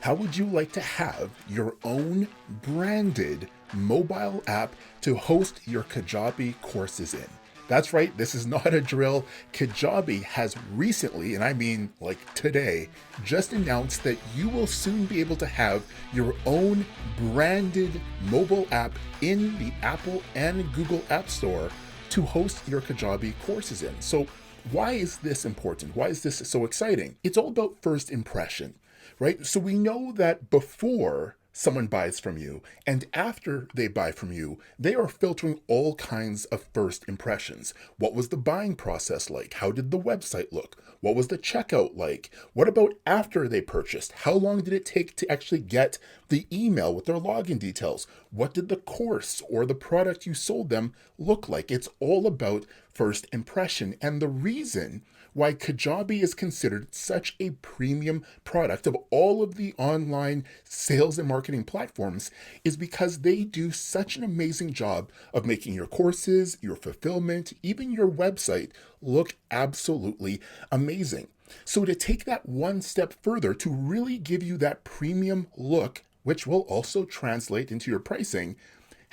How would you like to have your own branded mobile app to host your Kajabi courses in? That's right, this is not a drill. Kajabi has recently, and I mean like today, just announced that you will soon be able to have your own branded mobile app in the Apple and Google App Store to host your Kajabi courses in. So, why is this important? Why is this so exciting? It's all about first impression, right? So we know that before someone buys from you and after they buy from you, they are filtering all kinds of first impressions. What was the buying process like? How did the website look? What was the checkout like? What about after they purchased? How long did it take to actually get the email with their login details? What did the course or the product you sold them look like? It's all about first impression. And the reason why Kajabi is considered such a premium product of all of the online sales and marketing platforms is because they do such an amazing job of making your courses, your fulfillment, even your website look absolutely amazing. So to take that one step further to really give you that premium look, which will also translate into your pricing,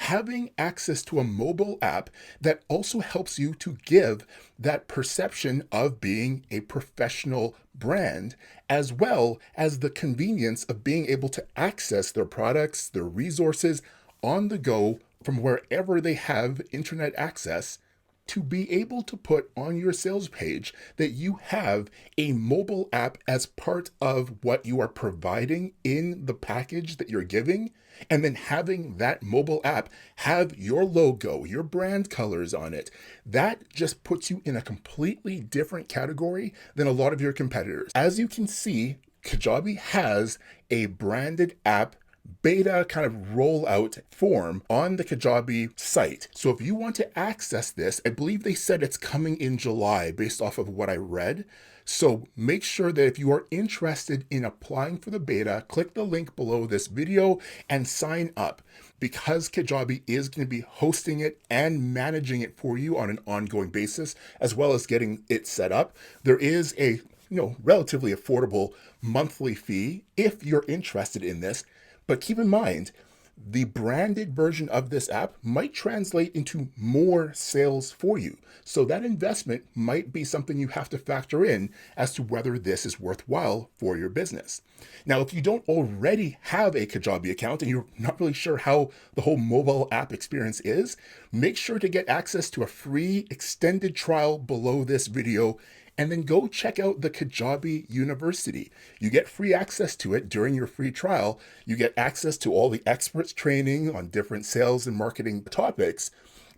having access to a mobile app that also helps you to give that perception of being a professional brand, as well as the convenience of being able to access their products, their resources on the go from wherever they have internet access, to be able to put on your sales page that you have a mobile app as part of what you are providing in the package that you're giving, and then having that mobile app have your logo, your brand colors on it. That just puts you in a completely different category than a lot of your competitors. As you can see, Kajabi has a branded app beta kind of rollout form on the Kajabi site. So if you want to access this, I believe they said it's coming in July based off of what I read. So make sure that if you are interested in applying for the beta, click the link below this video and sign up, because Kajabi is going to be hosting it and managing it for you on an ongoing basis, as well as getting it set up. There is a relatively affordable monthly fee if you're interested in this. But keep in mind, the branded version of this app might translate into more sales for you. So that investment might be something you have to factor in as to whether this is worthwhile for your business. Now, if you don't already have a Kajabi account and you're not really sure how the whole mobile app experience is, make sure to get access to a free extended trial below this video, and then go check out the Kajabi University. You get free access to it during your free trial. You get access to all the experts training on different sales and marketing topics.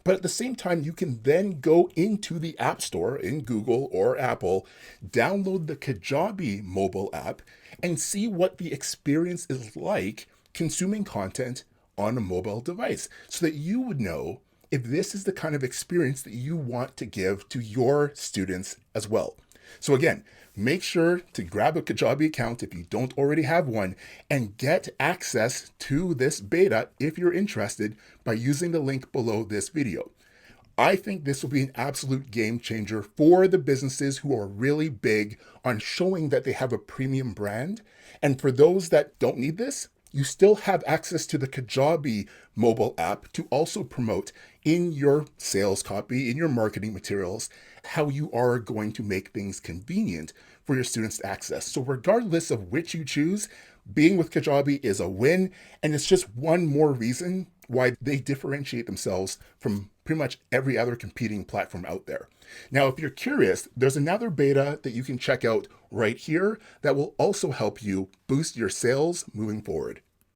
But at the same time, you can then go into the App Store in Google or Apple, download the Kajabi mobile app, and see what the experience is like consuming content on a mobile device, so that you would know if this is the kind of experience that you want to give to your students as well. So again, make sure to grab a Kajabi account if you don't already have one, and get access to this beta if you're interested by using the link below this video. I think this will be an absolute game changer for the businesses who are really big on showing that they have a premium brand. And for those that don't need this, you still have access to the Kajabi mobile app to also promote in your sales copy, in your marketing materials, how you are going to make things convenient for your students to access. So regardless of which you choose, being with Kajabi is a win, and it's just one more reason why they differentiate themselves from pretty much every other competing platform out there. Now, if you're curious, there's another beta that you can check out right here that will also help you boost your sales moving forward.